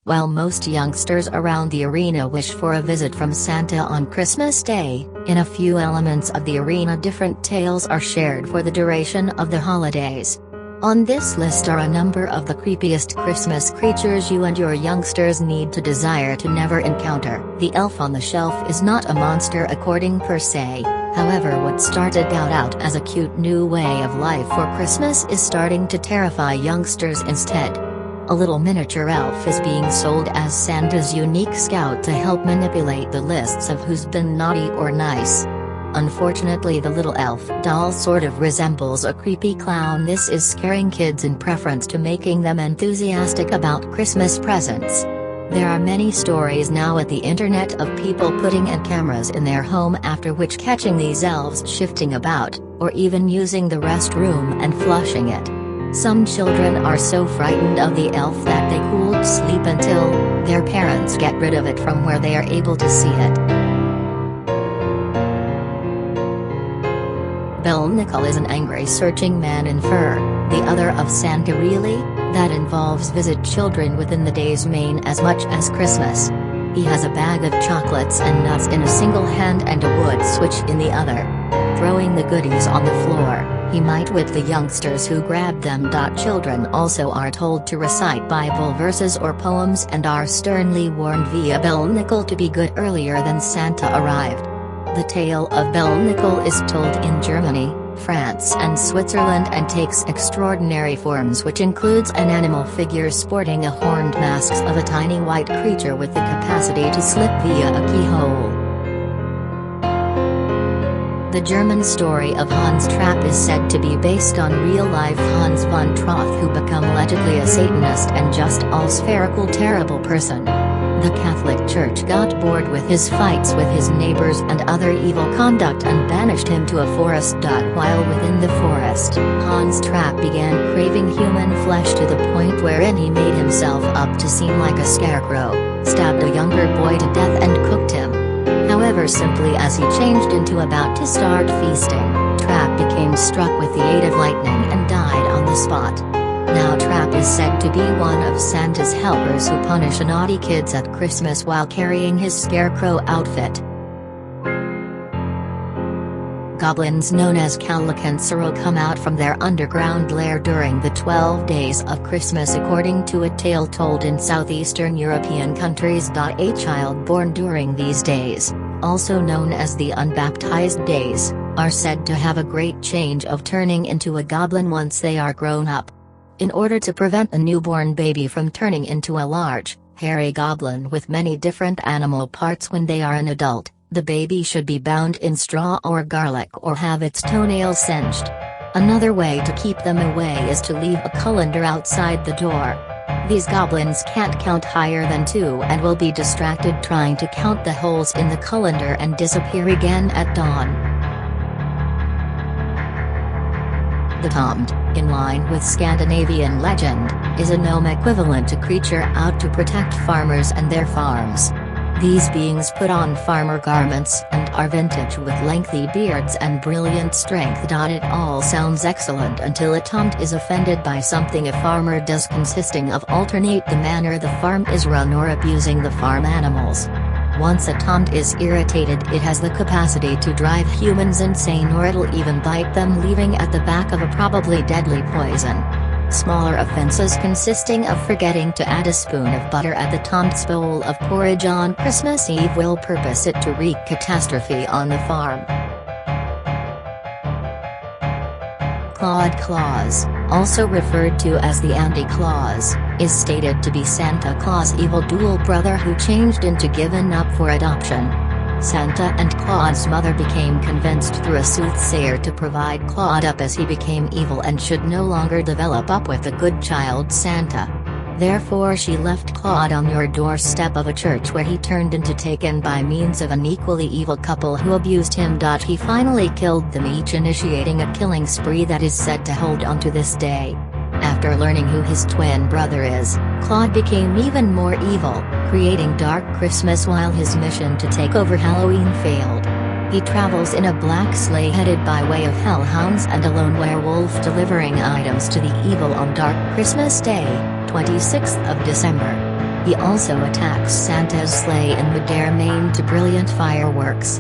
While most youngsters around the arena wish for a visit from Santa on Christmas Day, in a few elements of the arena different tales are shared for the duration of the holidays. On this list are a number of the creepiest Christmas creatures you and your youngsters need to desire to never encounter. The elf on the shelf is not a monster according per se, however what started out as a cute new way of life for Christmas is starting to terrify youngsters instead. A little miniature elf is being sold as Santa's unique scout to help manipulate the lists of who's been naughty or nice. Unfortunately, the little elf doll sort of resembles a creepy clown. This is scaring kids in preference to making them enthusiastic about Christmas presents. There are many stories now at the internet of people putting cameras in their home after which catching these elves shifting about, or even using the restroom and flushing it. Some children are so frightened of the elf that they could sleep until their parents get rid of it from where they are able to see it. Nickel is an angry searching man in fur, the other of Santa really? That involves visit children within the day's main as much as Christmas. He has a bag of chocolates and nuts in a single hand and a wood switch in the other. Throwing the goodies on the floor, he might whip the youngsters who grab them. Children also are told to recite Bible verses or poems and are sternly warned via bell nickel to be good earlier than Santa arrived. The tale of Bell Nickel is told in Germany, France and Switzerland and takes extraordinary forms, which includes an animal figure sporting a horned mask of a tiny white creature with the capacity to slip via a keyhole. The German story of Hans Trapp is said to be based on real-life Hans von Troth, who became allegedly a Satanist and just all spherical terrible person. The Catholic Church got bored with his fights with his neighbors and other evil conduct and banished him to a forest. While within the forest, Hans Trapp began craving human flesh to the point wherein he made himself up to seem like a scarecrow, stabbed a younger boy to death and cooked him. However, simply as he changed into about to start feasting, Trapp became struck with the aid of lightning and died on the spot. Now Trapp is said to be one of Santa's helpers who punish naughty kids at Christmas while carrying his scarecrow outfit. Goblins known as Calicancero come out from their underground lair during the 12 days of Christmas according to a tale told in southeastern European countries. A child born during these days, also known as the unbaptized days, are said to have a great change of turning into a goblin once they are grown up. In order to prevent a newborn baby from turning into a large, hairy goblin with many different animal parts when they are an adult, the baby should be bound in straw or garlic or have its toenails singed. Another way to keep them away is to leave a colander outside the door. These goblins can't count higher than 2 and will be distracted trying to count the holes in the colander and disappear again at dawn. The Tomd, in line with Scandinavian legend, is a gnome equivalent to creature out to protect farmers and their farms. These beings put on farmer garments and are vintage with lengthy beards and brilliant strength. It all sounds excellent until a Tomd is offended by something a farmer does, consisting of alternate the manner the farm is run or abusing the farm animals. Once a Tomd is irritated, it has the capacity to drive humans insane, or it'll even bite them, leaving at the back of a probably deadly poison. Smaller offenses consisting of forgetting to add a spoon of butter at the Tomd's bowl of porridge on Christmas Eve will purpose it to wreak catastrophe on the farm. Claude Claus, also referred to as the Anti-Claus, is stated to be Santa Claus' evil dual brother who changed into given up for adoption. Santa and Claude's mother became convinced through a soothsayer to provide Claude up as he became evil and should no longer develop up with the good child Santa. Therefore she left Claude on your doorstep of a church where he turned into taken by means of an equally evil couple who abused him. He finally killed them each, initiating a killing spree that is said to hold on to this day. After learning who his twin brother is, Claude became even more evil, creating Dark Christmas while his mission to take over Halloween failed. He travels in a black sleigh headed by way of hellhounds and a lone werewolf, delivering items to the evil on Dark Christmas Day, 26th of December. He also attacks Santa's sleigh in midair maimed to brilliant fireworks.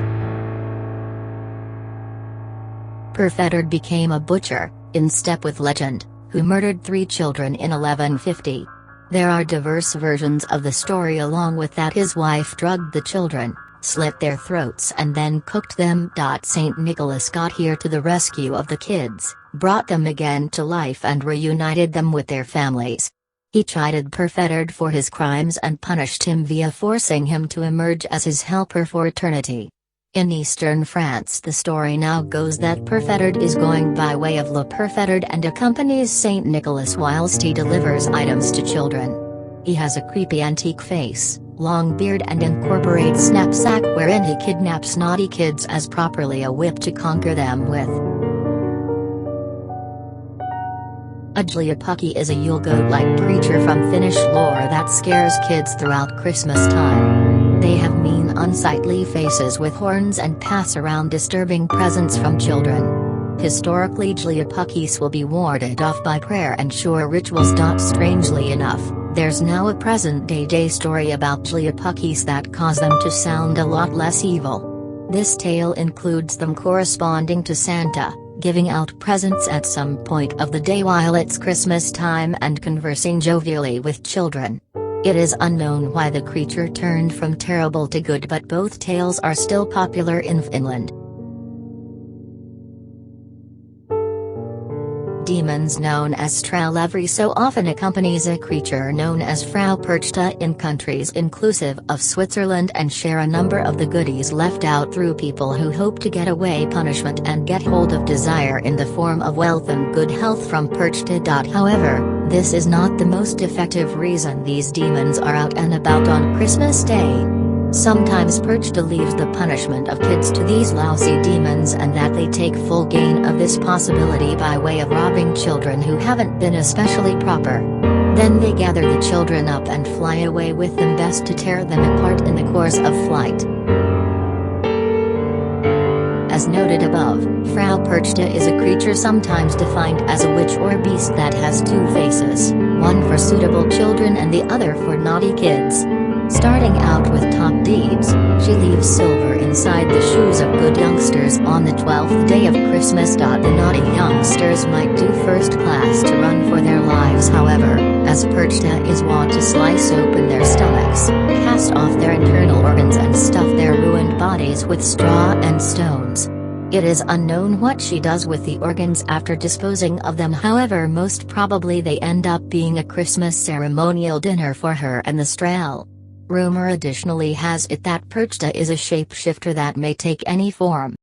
Perfetard became a butcher, in step with legend, who murdered 3 children in 1150. There are diverse versions of the story, along with that his wife drugged the children, slit their throats and then cooked them. Saint Nicholas got here to the rescue of the kids, brought them again to life and reunited them with their families. He chided Perfetard for his crimes and punished him via forcing him to emerge as his helper for eternity. In eastern France, the story now goes that Perfetard is going by way of Le Perfetard and accompanies Saint Nicholas whilst he delivers items to children. He has a creepy antique face, long beard and incorporates knapsack wherein he kidnaps naughty kids as properly a whip to conquer them with. A Jliapuki is a Yule goat-like creature from Finnish lore that scares kids throughout Christmas time. They have mean unsightly faces with horns and pass around disturbing presents from children. Historically, Jliapukis will be warded off by prayer and sure rituals. Strangely enough, there's now a present-day story about Jliapukis that cause them to sound a lot less evil. This tale includes them corresponding to Santa, giving out presents at some point of the day while it's Christmas time and conversing jovially with children. It is unknown why the creature turned from terrible to good, but both tales are still popular in Finland. Demons known as Trollery so often accompanies a creature known as Frau Perchta in countries inclusive of Switzerland and share a number of the goodies left out through people who hope to get away punishment and get hold of desire in the form of wealth and good health from Perchta. However, this is not the most effective reason these demons are out and about on Christmas Day. Sometimes Perchta leaves the punishment of kids to these lousy demons and that they take full gain of this possibility by way of robbing children who haven't been especially proper. Then they gather the children up and fly away with them, best to tear them apart in the course of flight. As noted above, Frau Perchta is a creature sometimes defined as a witch or beast that has 2 faces, one for suitable children and the other for naughty kids. Starting out with top deeds, she leaves silver inside the shoes of good youngsters on the 12th day of Christmas. The naughty youngsters might do first class to run for their lives, however, as Perchta is wont to slice open their stomachs, cast off their internal organs and stuff their ruined bodies with straw and stones. It is unknown what she does with the organs after disposing of them, however most probably they end up being a Christmas ceremonial dinner for her and the strael. Rumor additionally has it that Perchta is a shapeshifter that may take any form.